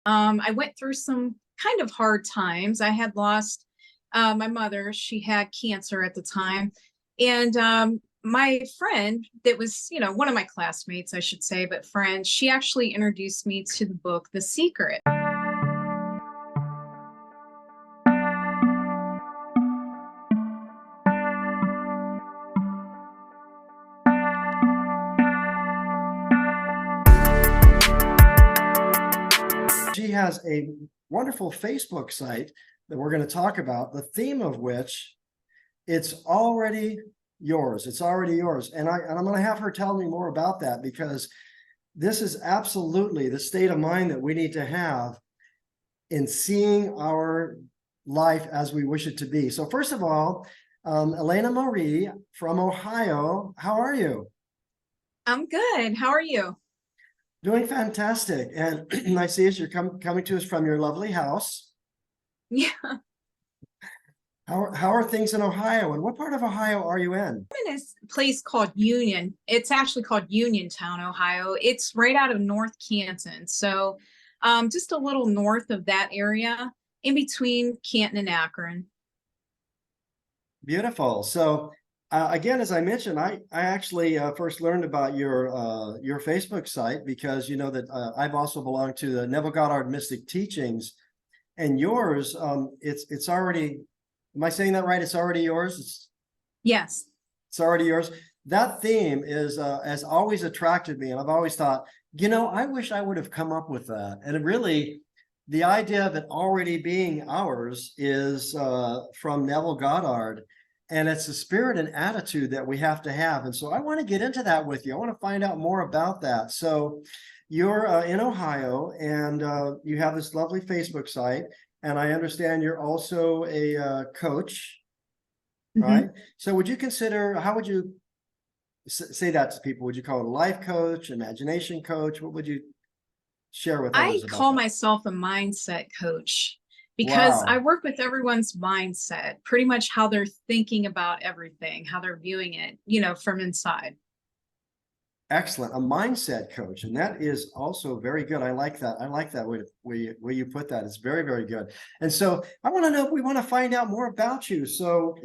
I went through some kind of hard times. I had lost my mother. She had cancer at the time. And my friend that was, one of my classmates, I should say, but friend, she actually introduced me to the book, The Secret. She has a wonderful Facebook site that we're going to talk about, the theme of which it's already yours. It's already yours. And I'm going to have her tell me more about that, because this is absolutely the state of mind that we need to have in seeing our life as we wish it to be. So first of all, Elana Marie from Ohio, how are you? I'm good. How are you? Doing fantastic. And I see as you're coming to us from your lovely house. Yeah. How are things in Ohio, and what part of Ohio are you in? I'm in a place called Union. It's actually called Uniontown, Ohio. It's right out of North Canton. So just a little north of that area, in between Canton and Akron. Beautiful. So again, as I mentioned, I actually first learned about your Facebook site because you know that I've also belonged to the Neville Goddard Mystic Teachings, and yours, it's already, am I saying that right? It's already yours? Yes. It's already yours. That theme is has always attracted me, and I've always thought, I wish I would have come up with that. And it really, the idea of it already being ours is from Neville Goddard. And it's the spirit and attitude that we have to have. And so I want to get into that with you. I want to find out more about that. So you're in Ohio, and you have this lovely Facebook site. And I understand you're also a coach, right? So would you consider, how would you say that to people? Would you call it a life coach, imagination coach? What would you share with others I about call that? myself a mindset coach, because I Wow. work with everyone's mindset, pretty much how they're thinking about everything, how they're viewing it, from inside. Excellent. A mindset coach. And that is also very good. I like that. I like that way you put that. It's very, very good. And so I want to know, we want to find out more about you. So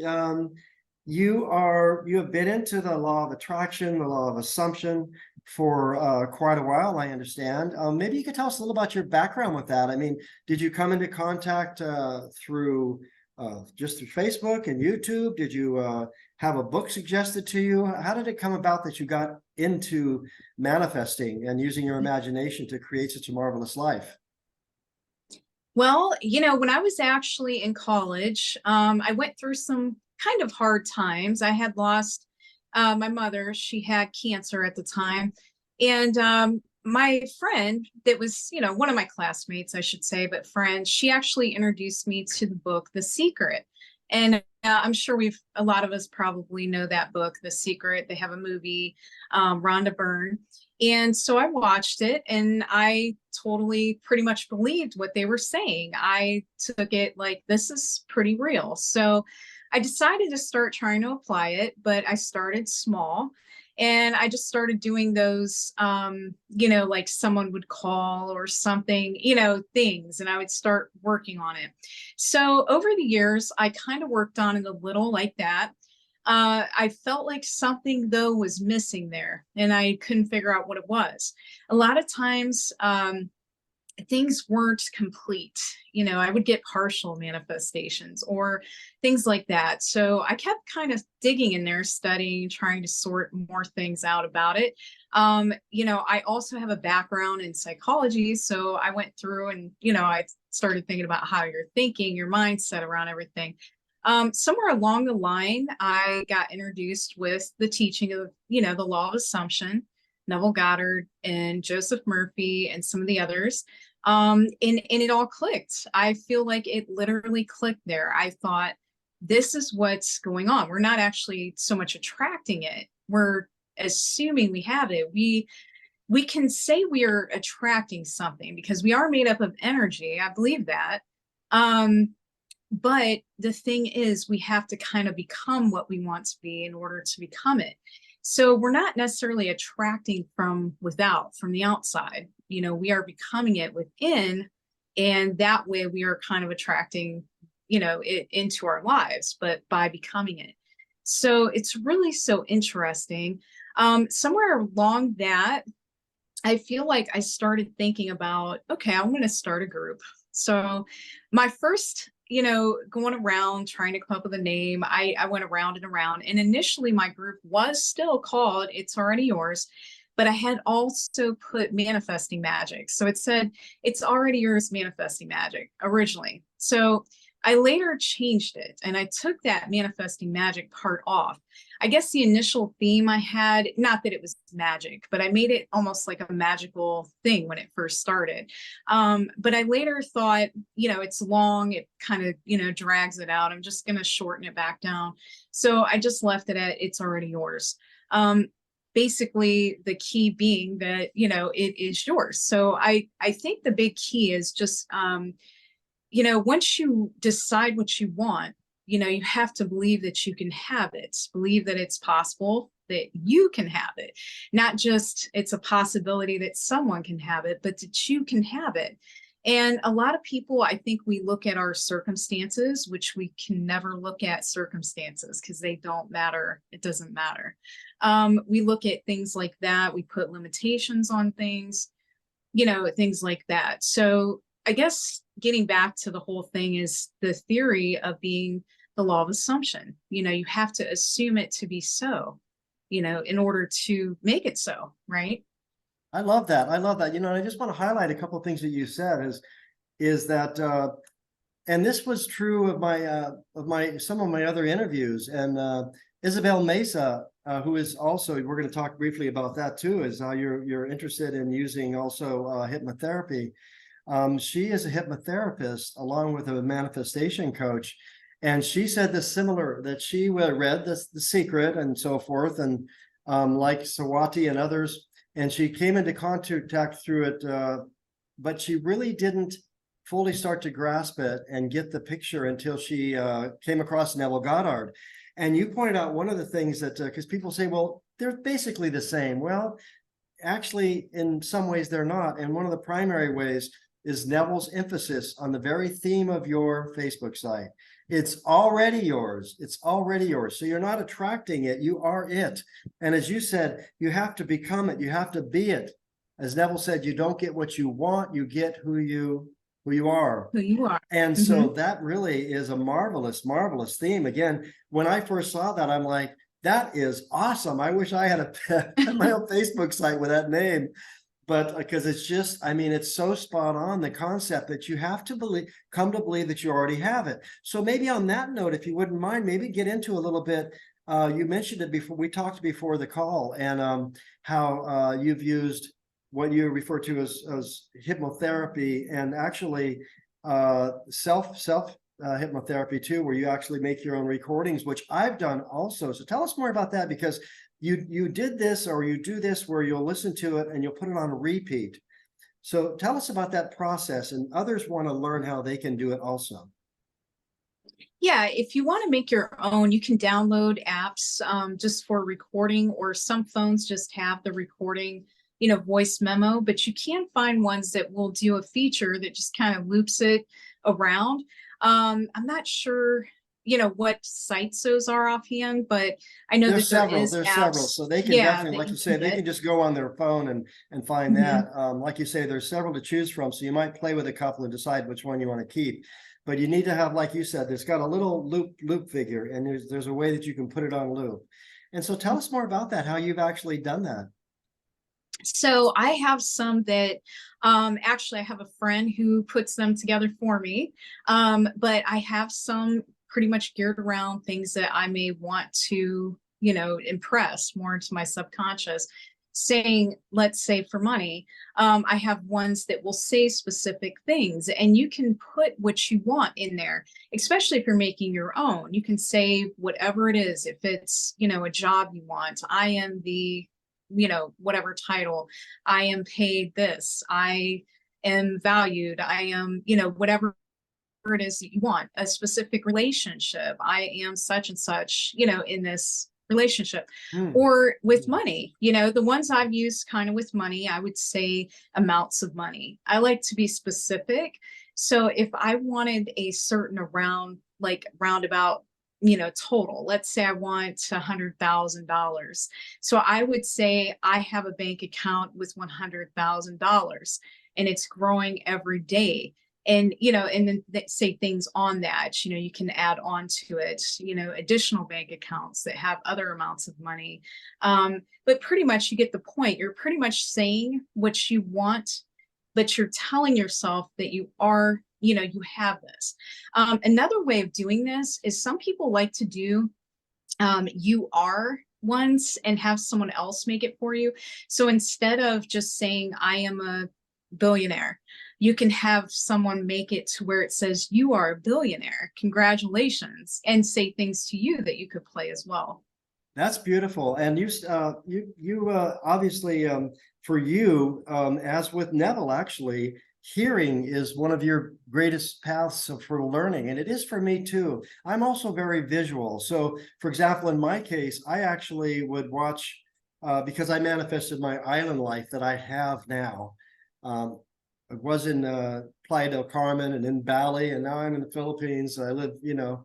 you have been into the law of attraction, the law of assumption for quite a while, I understand. Maybe you could tell us a little about your background with that. I mean, did you come into contact through just through Facebook and YouTube? Did you have a book suggested to you? How did it come about that you got into manifesting and using your imagination to create such a marvelous life? Well, when I was actually in college, I went through some kind of hard times. I had lost my mother. She had cancer at the time. And my friend that was, one of my classmates, I should say, but friend, she actually introduced me to the book, The Secret. And I'm sure a lot of us probably know that book, The Secret. They have a movie, Rhonda Byrne. And so I watched it, and I totally pretty much believed what they were saying. I took it like, this is pretty real. So I decided to start trying to apply it, but I started small. And I just started doing those, like someone would call or something, things, and I would start working on it. So over the years, I kind of worked on it a little like that. I felt like something though was missing there, and I couldn't figure out what it was. A lot of times, things weren't complete. I would get partial manifestations or things like that. So I kept kind of digging in there, studying, trying to sort more things out about it. I also have a background in psychology. So I went through and, I started thinking about how you're thinking, your mindset around everything. Somewhere along the line, I got introduced with the teaching of, the law of assumption, Neville Goddard and Joseph Murphy and some of the others. And it all clicked. I feel like it literally clicked there. I thought, this is what's going on. We're not actually so much attracting it. We're assuming we have it. We can say we are attracting something because we are made up of energy. I believe that. But the thing is, we have to kind of become what we want to be in order to become it. So we're not necessarily attracting from without, from the outside. We are becoming it within And that way we are kind of attracting, it into our lives, but by becoming it. So it's really so interesting. Somewhere along that, I feel like I started thinking about, okay, I'm going to start a group. So my first, going around trying to come up with a name, I went around and around. And initially my group was still called It's Already Yours, but I had also put Manifesting Magic. So it said, It's Already Yours Manifesting Magic originally. So I later changed it and I took that Manifesting Magic part off. I guess the initial theme I had, not that it was magic, but I made it almost like a magical thing when it first started. But I later thought, it's long, it kind of, drags it out. I'm just going to shorten it back down. So I just left it at It's Already Yours. Basically the key being that, it is yours. So I think the big key is just, once you decide what you want, you have to believe that you can have it, believe that it's possible that you can have it, not just it's a possibility that someone can have it, but that you can have it. And a lot of people, I think we look at our circumstances, which we can never look at circumstances because they don't matter. It doesn't matter. We look at things like that. We put limitations on things, things like that. So I guess getting back to the whole thing is the theory of being the law of assumption. You have to assume it to be so, in order to make it so, right? I love that. I love that. I just want to highlight a couple of things that you said is that and this was true of some of my other interviews. And Isabel Mesa, who is also, we're going to talk briefly about that too, is how you're interested in using also hypnotherapy. She is a hypnotherapist along with a manifestation coach. And she said this similar, that she read The Secret and so forth, and like Sawati and others, and she came into contact through it, but she really didn't fully start to grasp it and get the picture until she came across Neville Goddard. And you pointed out one of the things that, because people say, well, they're basically the same. Well, actually, in some ways they're not. And one of the primary ways is Neville's emphasis on the very theme of your Facebook site. It's already yours. It's already yours. So you're not attracting it. You are it. And as you said, you have to become it. You have to be it. As Neville said, you don't get what you want. You get who you are. Who you are. And so that really is a marvelous, marvelous theme. Again, when I first saw that, I'm like, that is awesome. I wish I had my own Facebook site with that name. But because it's just, I mean, it's so spot on, the concept that you have to come to believe that you already have it. So maybe on that note, if you wouldn't mind, maybe get into a little bit. You mentioned it before, we talked before the call, and how you've used what you refer to as hypnotherapy, and actually self hypnotherapy too, where you actually make your own recordings, which I've done also. So tell us more about that, because you did this, or you do this, where you'll listen to it and you'll put it on a repeat. So tell us about that process, and others want to learn how they can do it also. Yeah, if you want to make your own, you can download apps just for recording, or some phones just have the recording, voice memo, but you can find ones that will do a feature that just kind of loops it around. I'm not sure what sites those are offhand, but I know there's that there's several, so they can definitely, like you say, they can just go on their phone and find that. Like you say, there's several to choose from, so you might play with a couple and decide which one you want to keep. But you need to have, like you said, there's got a little loop figure, and there's a way that you can put it on loop. And so tell us more about that, how you've actually done that. So I have some that actually I have a friend who puts them together for me, but I have some pretty much geared around things that I may want to, impress more into my subconscious. Saying, let's say for money, I have ones that will say specific things, and you can put what you want in there, especially if you're making your own. You can say whatever it is. If it's, a job you want, I am the, whatever title, I am paid this, I am valued, I am, whatever it is that you want, a specific relationship, I am such and such, in this relationship. Hmm. Or with money, you know, the ones I've used kind of with money, I would say amounts of money. I like to be specific. So if I wanted a certain roundabout, you know, total, let's say I want $100,000. So I would say I have a bank account with $100,000 and it's growing every day. And, you know, and then say things on that, you know, you can add on to it, you know, additional bank accounts that have other amounts of money. But pretty much you get the point. You're pretty much saying what you want, but you're telling yourself that you are, you know, you have this. Another way of doing this is some people like to do you are ones and have someone else make it for you. So instead of just saying, I am a billionaire, you can have someone make it to where it says, you are a billionaire, congratulations, and say things to you that you could play as well. That's beautiful. And you obviously, for you, as with Neville, actually, hearing is one of your greatest paths for learning. And it is for me too. I'm also very visual. So for example, in my case, I actually would watch, because I manifested my island life that I have now. I was in Playa del Carmen and in Bali, and now I'm in the Philippines. I live, you know,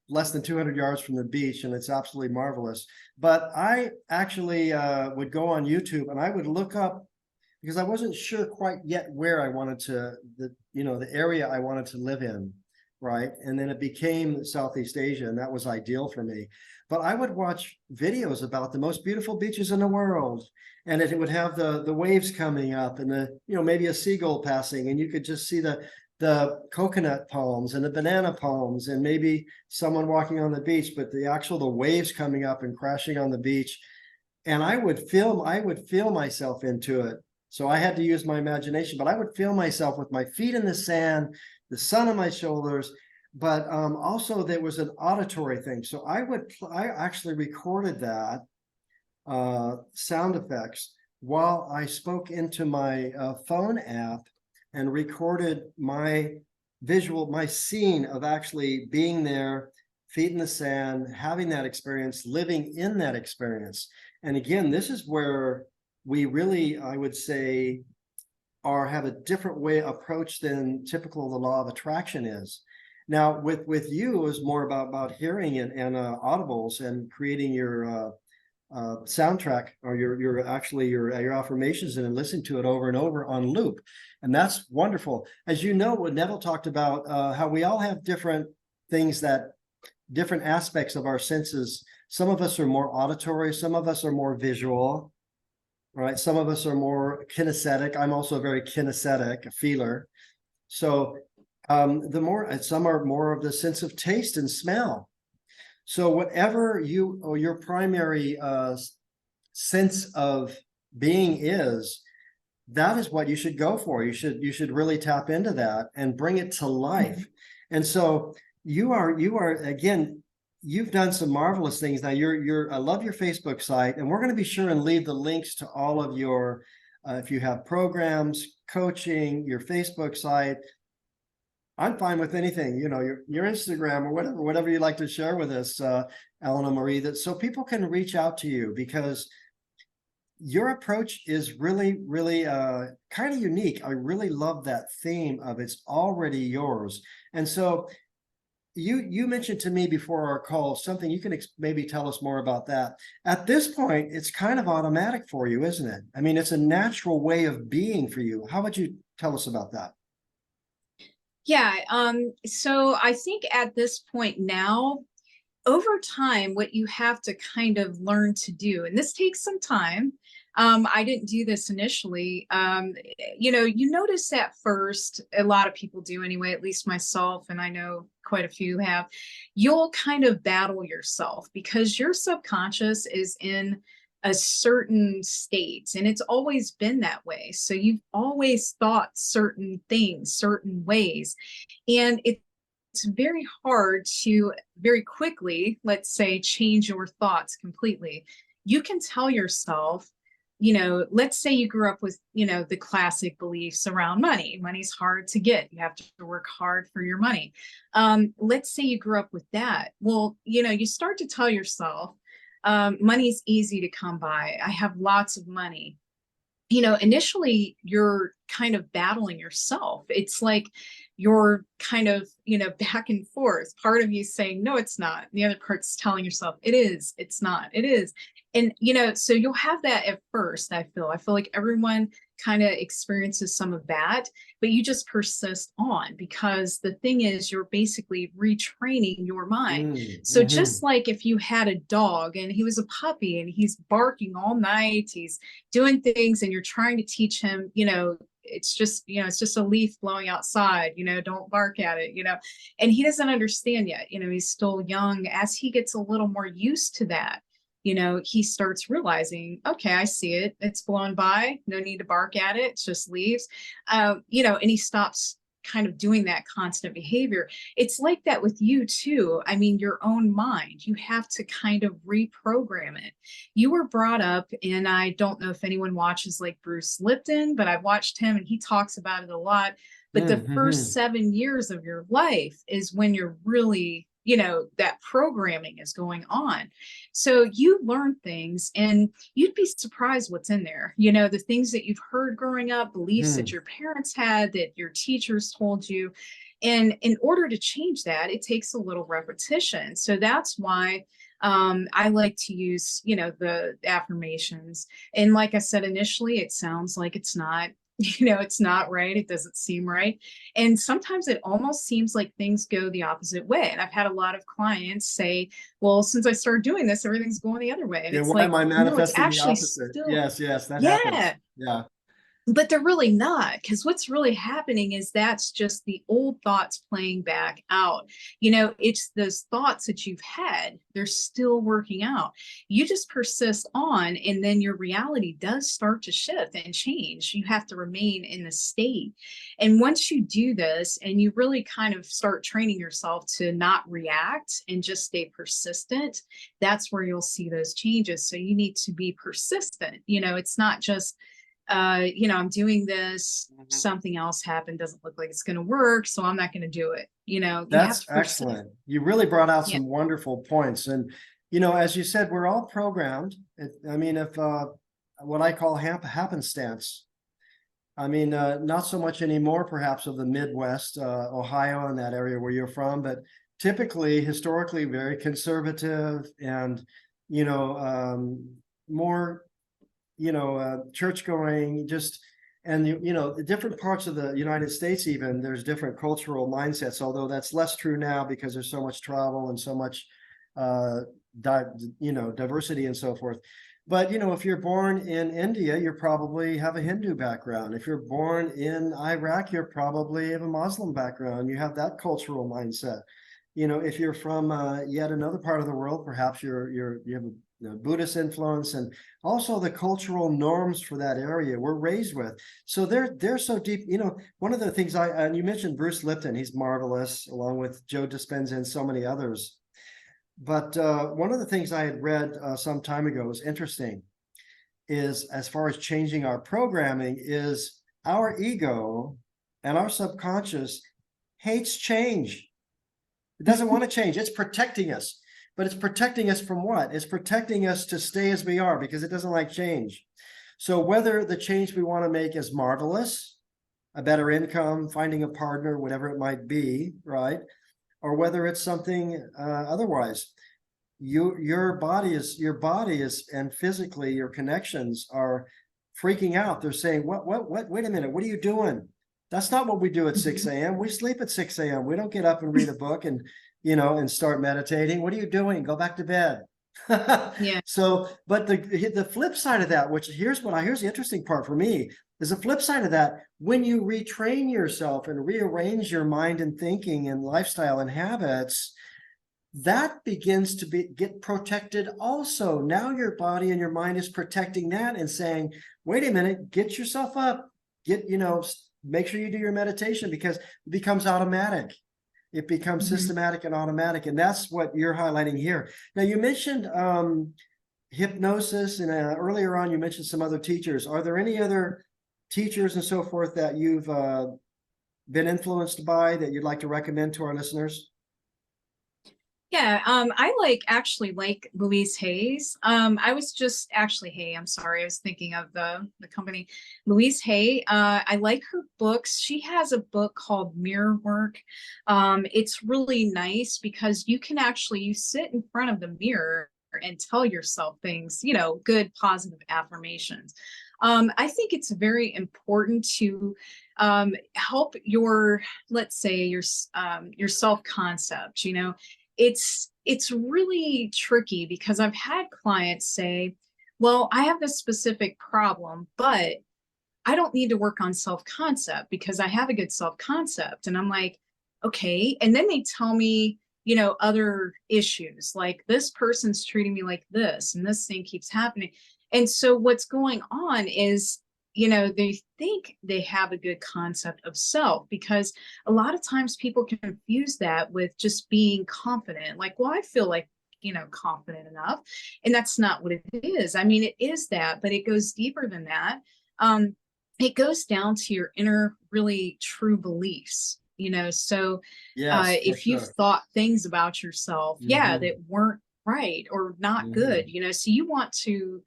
less than 200 yards from the beach, and it's absolutely marvelous. But I actually would go on YouTube and I would look up, because I wasn't sure quite yet where I wanted to, the area I wanted to live in, right? And then it became Southeast Asia, and that was ideal for me. But I would watch videos about the most beautiful beaches in the world, and it would have the waves coming up and maybe a seagull passing, and you could just see the coconut palms and the banana palms and maybe someone walking on the beach, but the waves coming up and crashing on the beach. And I would feel myself into it. So I had to use my imagination, but I would feel myself with my feet in the sand, the sun on my shoulders, but also there was an auditory thing. So I actually recorded that sound effects while I spoke into my phone app and recorded my scene of actually being there, feet in the sand, having that experience, living in that experience. And again, this is where we really, I would say, have a different way approach than typical the law of attraction is. Now, with you, it was more about hearing and audibles and creating your soundtrack or your affirmations and listening to it over and over on loop. And that's wonderful. As you know, what Neville talked about, how we all have different aspects of our senses. Some of us are more auditory, some of us are more visual, right? Some of us are more kinesthetic. I'm also very kinesthetic, a feeler. So some are more of the sense of taste and smell. So whatever your primary sense of being is, that is what you should go for. You should really tap into that and bring it to life. Mm-hmm. And so you are again, you've done some marvelous things. Now I love your Facebook site, and we're going to be sure and leave the links to all of your if you have programs, coaching, your Facebook site. I'm fine with anything, your Instagram or whatever you like to share with us, Elana Marie, that so people can reach out to you, because your approach is really, really kind of unique. I really love that theme of it's already yours. And so you mentioned to me before our call something, you can maybe tell us more about that. At this point, it's kind of automatic for you, isn't it? I mean, it's a natural way of being for you. How would you tell us about that? Yeah, so I think at this point now, over time, what you have to kind of learn to do, and this takes some time. I didn't do this initially. You notice at first, a lot of people do anyway, at least myself, and I know quite a few have, you'll kind of battle yourself because your subconscious is in a certain state, and it's always been that way. So you've always thought certain things, certain ways, and it's very hard to very quickly, let's say, change your thoughts completely. You can tell yourself, let's say you grew up with, the classic beliefs around money. Money's hard to get. You have to work hard for your money. Let's say you grew up with that. Well, you start to tell yourself, Money's easy to come by. I have lots of money. Initially you're kind of battling yourself. It's like you're kind of, back and forth. Part of you saying, no, it's not. And the other part's telling yourself, it is, it's not, it is. And, so you'll have that at first. I feel like everyone kind of experiences some of that, but you just persist on, because the thing is, you're basically retraining your mind. So just like if you had a dog and he was a puppy and he's barking all night, he's doing things, and you're trying to teach him, it's just a leaf blowing outside, don't bark at it, and he doesn't understand yet, he's still young. As he gets a little more used to that, he starts realizing, okay, I see it. It's blown by. No need to bark at it. It's just leaves, and he stops kind of doing that constant behavior. It's like that with you too. I mean, your own mind, you have to kind of reprogram it. You were brought up, and I don't know if anyone watches like Bruce Lipton, but I've watched him and he talks about it a lot. But the first 7 years of your life is when you're really, that programming is going on. So you learn things, and you'd be surprised what's in there. The things that you've heard growing up, beliefs that your parents had, that your teachers told you. And in order to change that, it takes a little repetition. So that's why I like to use, the affirmations. And like I said, initially, it sounds like it's not, it's not right. It doesn't seem right. And sometimes it almost seems like things go the opposite way. And I've had a lot of clients say, well, since I started doing this, everything's going the other way. And it's why like, am I no, it's manifesting the actually opposite? still, Yes, that happens. Yeah. but they're really not, because what's really happening is that's just the old thoughts playing back out. It's those thoughts that you've had, they're still working out. You just persist on, and then your reality does start to shift and change. You have to remain in the state. And once you do this and you really kind of start training yourself to not react and just stay persistent, that's where you'll see those changes. So you need to be persistent. It's not just I'm doing this, something else happened, doesn't look like it's going to work, so I'm not going to do it. That's excellent. You really brought out some wonderful points. And, as you said, we're all programmed. I mean, if what I call happenstance, I mean, not so much anymore, perhaps, of the Midwest, Ohio, and that area where you're from, but typically, historically, very conservative and, more church going, and the different parts of the United States, even there's different cultural mindsets, although that's less true now because there's so much travel and so much diversity and so forth. But if you're born in India, you probably have a Hindu background. If you're born in Iraq, you're probably have a Muslim background. You have that cultural mindset. If you're from yet another part of the world, perhaps you have a Buddhist influence, and also the cultural norms for that area we're raised with. So they're so deep. One of the things and you mentioned Bruce Lipton, he's marvelous, along with Joe Dispenza and so many others. But one of the things I had read some time ago was interesting, is as far as changing our programming, is our ego and our subconscious hates change. It doesn't want to change. It's protecting us. But it's protecting us from what? It's protecting us to stay as we are, because it doesn't like change. So whether the change we want to make is marvelous, a better income, finding a partner, whatever it might be, right? Or whether it's something otherwise, your body is, and physically your connections are freaking out. They're saying, what, wait a minute, what are you doing? That's not what we do at 6 a.m. We sleep at 6 a.m. We don't get up and read a book and start meditating. What are you doing? Go back to bed. Yeah. So, but the flip side of that, which here's the interesting part for me, is the flip side of that. When you retrain yourself and rearrange your mind and thinking and lifestyle and habits, that begins to get protected also. Now your body and your mind is protecting that and saying, wait a minute, get yourself up, make sure you do your meditation, because it becomes automatic. It becomes systematic and automatic. And that's what you're highlighting here. Now, you mentioned hypnosis, and earlier on, you mentioned some other teachers. Are there any other teachers and so forth that you've been influenced by that you'd like to recommend to our listeners? Yeah, actually like Louise Hay's. I was just actually Hay, I'm sorry, I was thinking of the company. Louise Hay, I like her books. She has a book called Mirror Work. It's really nice because you sit in front of the mirror and tell yourself things, good positive affirmations. I think it's very important to help your, let's say your self-concept, it's really tricky because I've had clients say, well, I have this specific problem, but I don't need to work on self-concept because I have a good self-concept. And I'm like, okay. And then they tell me, other issues like this person's treating me like this and this thing keeps happening. And so what's going on is, they think they have a good concept of self because a lot of times people confuse that with just being confident. Like, well, I feel like, confident enough. And that's not what it is. I mean, it is that, but it goes deeper than that. It goes down to your inner, really true beliefs. So Yes, for if you've sure. thought things about yourself, yeah, that weren't right or not good, so you want to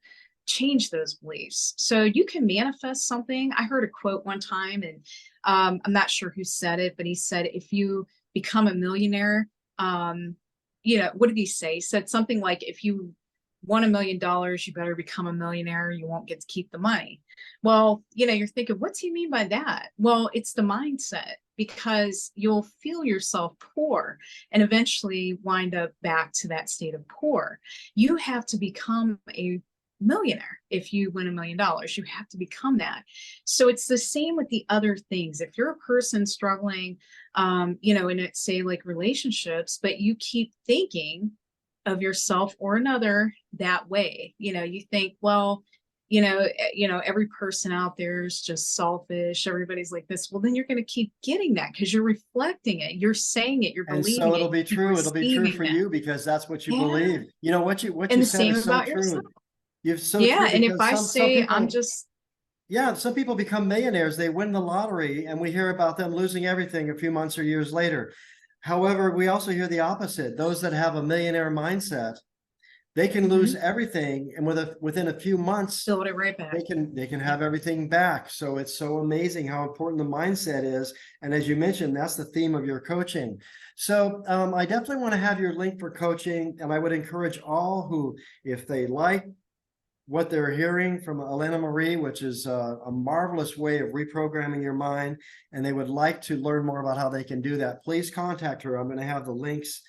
change those beliefs so you can manifest something. I heard a quote one time, and I'm not sure who said it, but he said, if you become a millionaire, what did he say? He said something like, if you won $1 million, you better become a millionaire. You won't get to keep the money. Well, you're thinking, what's he mean by that? Well, it's the mindset, because you'll feel yourself poor and eventually wind up back to that state of poor. You have to become a millionaire. If you win $1 million, you have to become that. So it's the same with the other things. If you're a person struggling, in it, say like relationships, but you keep thinking of yourself or another that way, you think, well, every person out there is just selfish. Everybody's like this. Well, then you're going to keep getting that because you're reflecting it. You're saying it. You're And so believing it. it'll be true. It'll be true for That. you because that's what you Yeah. believe. What And you the said same is so about true. yourself. You're so Yeah. true And if because I some say I'm people, just, yeah, some people become millionaires. They win the lottery and we hear about them losing everything a few months or years later. However, we also hear the opposite. Those that have a millionaire mindset, they can lose everything, and within a few months, build it right back. they can have everything back. So it's so amazing how important the mindset is. And as you mentioned, that's the theme of your coaching. So I definitely want to have your link for coaching, and I would encourage all who, if they like what they're hearing from Elana Marie, which is a marvelous way of reprogramming your mind, and they would like to learn more about how they can do that, please contact her. I'm going to have the links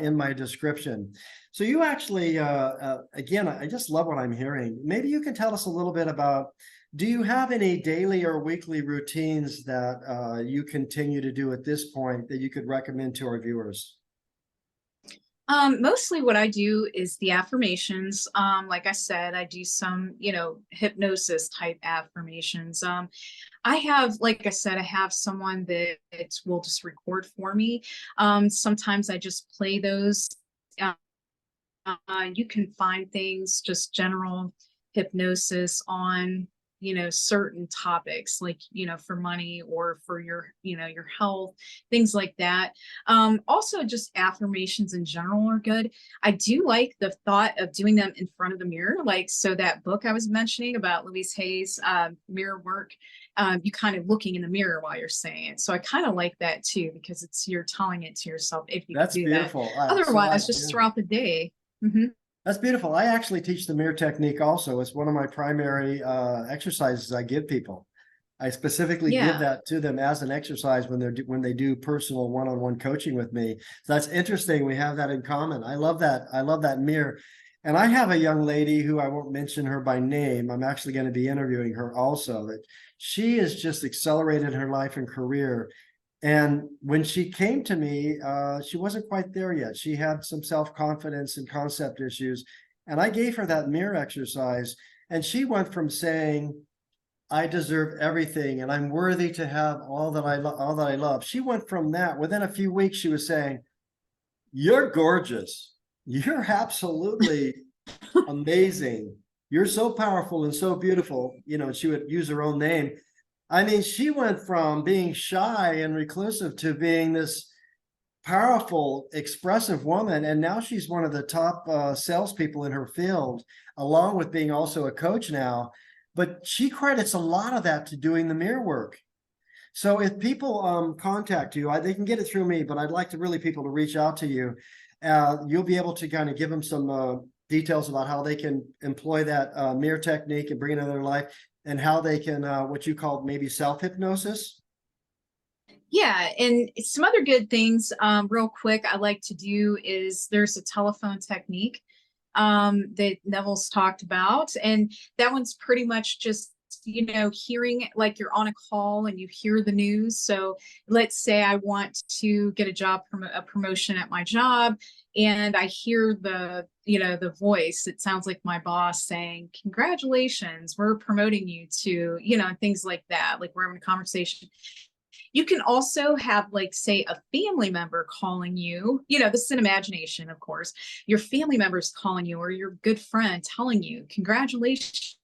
in my description. So you actually, again, I just love what I'm hearing. Maybe you can tell us a little bit about, do you have any daily or weekly routines that you continue to do at this point that you could recommend to our viewers? Mostly what I do is the affirmations. Like I said, I do some, hypnosis type affirmations. I have, like I said, I have someone that will just record for me. Sometimes I just play those. You can find things, just general hypnosis on, certain topics, like, for money or for your, your health, things like that. Also just affirmations in general are good. I do like the thought of doing them in front of the mirror. Like, so that book I was mentioning about Louise Hay's mirror work, you kind of looking in the mirror while you're saying it. So I kind of like that too, because you're telling it to yourself if you That's do that. beautiful. Otherwise, just throughout the day. That's beautiful. I actually teach the mirror technique also. It's one of my primary exercises I give people. I specifically give Yeah. that to them as an exercise when they do personal one-on-one coaching with me. So that's interesting. We have that in common. I love that. I love that mirror. And I have a young lady who, I won't mention her by name, I'm actually going to be interviewing her also, that she has just accelerated her life and career. And when she came to me, she wasn't quite there yet. She had some self-confidence and concept issues. And I gave her that mirror exercise. And she went from saying, I deserve everything and I'm worthy to have all that all that I love. She went from that. Within a few weeks, she was saying, you're gorgeous. You're absolutely amazing. You're so powerful and so beautiful. She would use her own name. I mean, she went from being shy and reclusive to being this powerful, expressive woman, and now she's one of the top salespeople in her field, along with being also a coach now. But she credits a lot of that to doing the mirror work. So if people contact you, they can get it through me, but I'd like to really people to reach out to you. You'll be able to kind of give them some details about how they can employ that mirror technique and bring it into their life, and how they can what you called maybe self-hypnosis. Yeah, and some other good things, real quick, I like to do is there's a telephone technique that Neville's talked about, and that one's pretty much just, you know, hearing like you're on a call and you hear the news. So let's say I want to get a promotion at my job, and I hear the, you know, the voice. It sounds like my boss saying, "Congratulations, we're promoting you to," you know, things like that. Like we're having a conversation. You can also have, like, say, a family member calling you, you know, this is an imagination, of course. Your family member's calling you, or your good friend telling you, "Congratulations,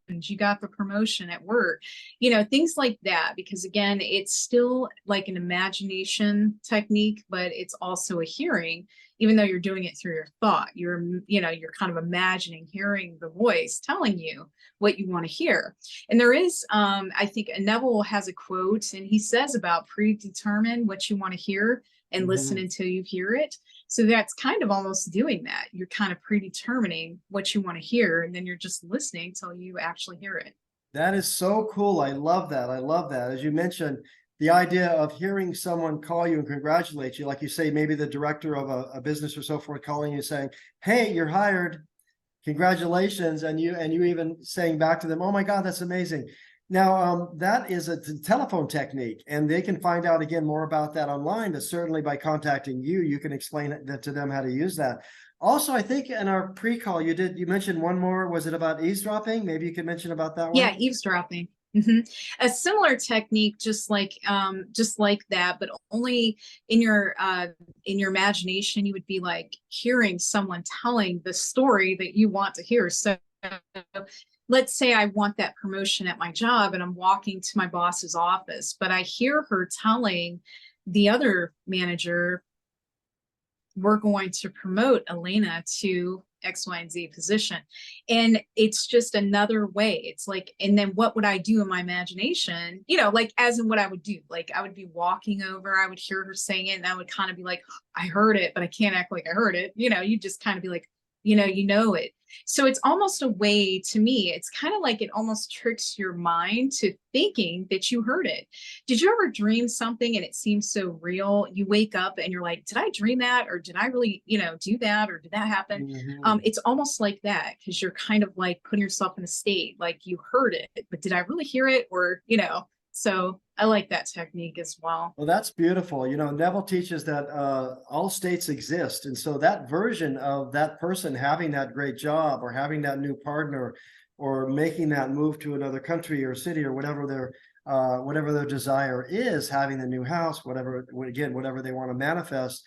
you got the promotion at work," you know, things like that. Because again, it's still like an imagination technique, but it's also a hearing. Even though you're doing it through your thought, you know, you're kind of imagining hearing the voice telling you what you want to hear. And there is, I think Neville has a quote, and he says about predetermine what you want to hear and listen until you hear it. So that's kind of almost doing that. You're kind of predetermining what you want to hear, and then you're just listening till you actually hear it. That is so cool. I love that. I love that. As you mentioned, the idea of hearing someone call you and congratulate you, like you say, maybe the director of a business or so forth calling you saying, "Hey, you're hired. Congratulations," and you even saying back to them, "Oh my God, that's amazing." Now, that is a telephone technique, and they can find out again more about that online, but certainly by contacting you, you can explain that to them how to use that. Also, I think in our pre-call, you mentioned one more. Was it about eavesdropping? Maybe you could mention about that one. Yeah, eavesdropping. A similar technique, just like that, but only in your imagination, you would be like hearing someone telling the story that you want to hear. So let's say I want that promotion at my job, and I'm walking to my boss's office, but I hear her telling the other manager, "We're going to promote Elena to X, Y, and Z position." And it's just another way. It's like, and then what would I do in my imagination? You know, like as in what I would do, like I would be walking over, I would hear her saying it, and I would kind of be like, "I heard it, but I can't act like I heard it." You know, you just kind of be like, you know it. So it's almost a way, to me, it's kind of like it almost tricks your mind to thinking that you heard it. Did you ever dream something and it seems so real? You wake up and you're like, "Did I dream that? Or did I really, you know, do that? Or did that happen?" It's almost like that, because you're kind of like putting yourself in a state like you heard it, but did I really hear it? Or, you know, so I like that technique as well. Well, that's beautiful. You know, Neville teaches that all states exist. And so that version of that person having that great job, or having that new partner, or making that move to another country or city, or whatever their desire is, having the new house, whatever they want to manifest,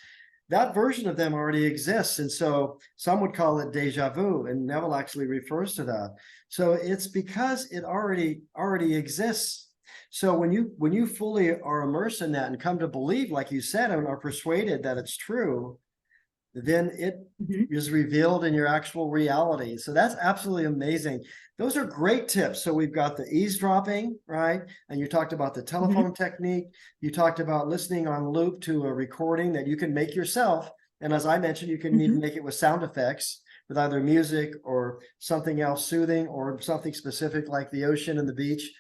that version of them already exists. And so some would call it deja vu, and Neville actually refers to that. So it's because it already exists. So when you fully are immersed in that and come to believe, like you said, and are persuaded that it's true, then it is revealed in your actual reality. So that's absolutely amazing. Those are great tips. So we've got the eavesdropping, right? And you talked about the telephone technique. You talked about listening on loop to a recording that you can make yourself. And as I mentioned, you can even make it with sound effects, with either music or something else soothing, or something specific like the ocean and the beach,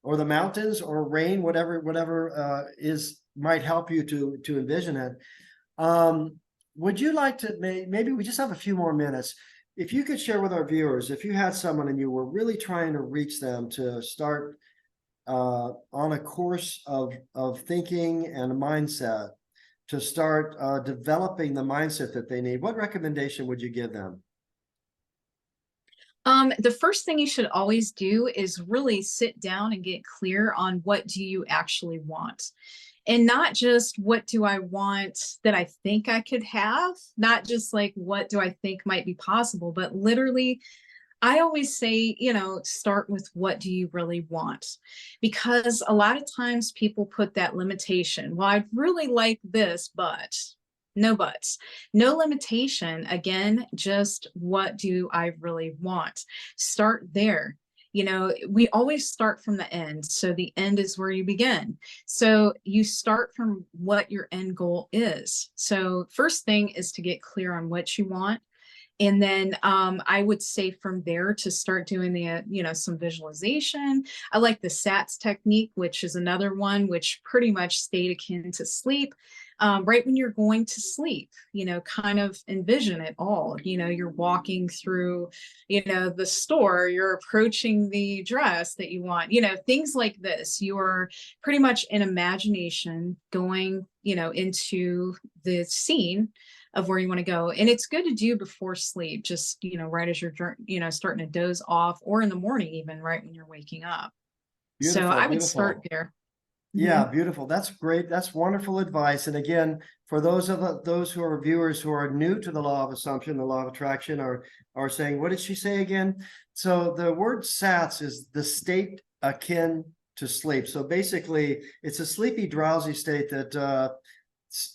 or the mountains, or rain, whatever might help you to envision it. Would you like to, maybe we just have a few more minutes. If you could share with our viewers, if you had someone and you were really trying to reach them to start on a course of thinking and a mindset, to start developing the mindset that they need, what recommendation would you give them? The first thing you should always do is really sit down and get clear on what do you actually want. And not just what do I want that I think I could have, not just like what do I think might be possible, but literally, I always say, you know, start with what do you really want? Because a lot of times people put that limitation. Well, I'd really like this, but, No buts, no limitation. Again, just what do I really want? Start there. You know, we always start from the end. So the end is where you begin. So you start from what your end goal is. So first thing is to get clear on what you want. And then I would say from there to start doing the, you know, some visualization. I like the SATS technique, which is another one, which pretty much stayed akin to sleep. Right when you're going to sleep, you know, kind of envision it all. You know, you're walking through, you know, the store, you're approaching the dress that you want, you know, things like this. You're pretty much in imagination going, you know, into the scene of where you want to go. And it's good to do before sleep, just, you know, right as you're, you know, starting to doze off, or in the morning, even right when you're waking up. So Beautiful, I would start beautiful. there. Yeah, beautiful. That's great. That's wonderful advice. And again, for those who are viewers who are new to the law of assumption, the law of attraction, are saying, what did she say again? So the word SATS is the state akin to sleep. So basically, it's a sleepy, drowsy state that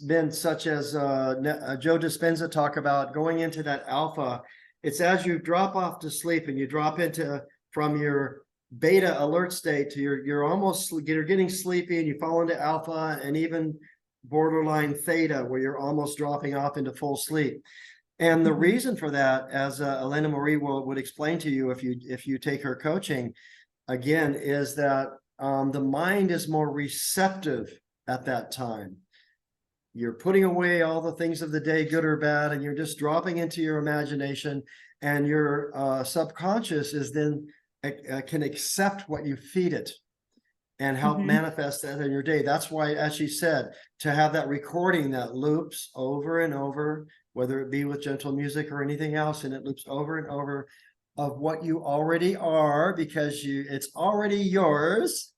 been such as Joe Dispenza talk about going into that alpha. It's as you drop off to sleep and you drop into from your beta alert state to you're getting sleepy and you fall into alpha and even borderline theta where you're almost dropping off into full sleep. And the reason for that, as Elana Marie would explain to you if you take her coaching, again, is that the mind is more receptive at that time. You're putting away all the things of the day, good or bad, and you're just dropping into your imagination, and your subconscious is then can accept what you feed it and help manifest that in your day. That's why, as she said, to have that recording that loops over and over, whether it be with gentle music or anything else, and it loops over and over of what you already are, because it's already yours.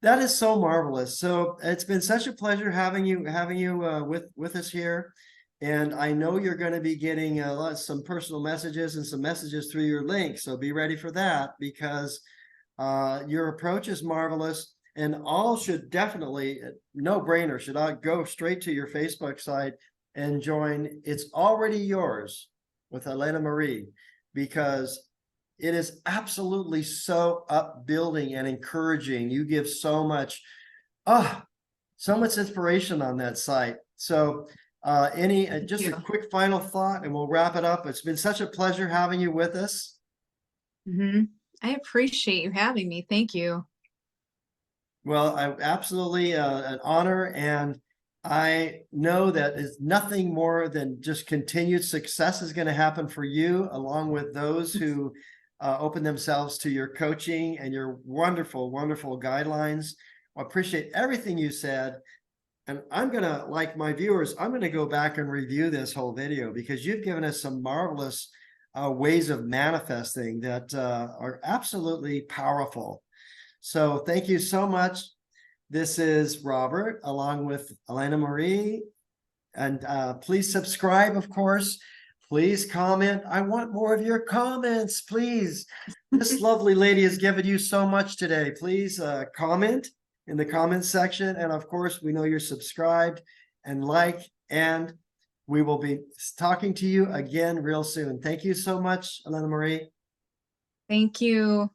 That is so marvelous. So it's been such a pleasure having you with us here. And I know you're going to be getting some personal messages and some messages through your link. So be ready for that, because your approach is marvelous, and all should definitely, no brainer, should I go straight to your Facebook site and join It's Already Yours with Elana Marie, because it is absolutely so upbuilding and encouraging. You give so much inspiration on that site. So just a quick final thought and we'll wrap it up. It's been such a pleasure having you with us. I appreciate you having me. Thank you. Well, I absolutely an honor, and I know that is nothing more than just continued success is going to happen for you, along with those who open themselves to your coaching and your wonderful, wonderful guidelines. I appreciate everything you said. And I'm going to, like my viewers, I'm going to go back and review this whole video, because you've given us some marvelous ways of manifesting that are absolutely powerful. So thank you so much. This is Robert, along with Elana Marie. And please subscribe, of course. Please comment. I want more of your comments, please. This lovely lady has given you so much today. Please comment in the comments section. And of course, we know you're subscribed and like, and we will be talking to you again real soon. Thank you so much, Elana Marie. Thank you.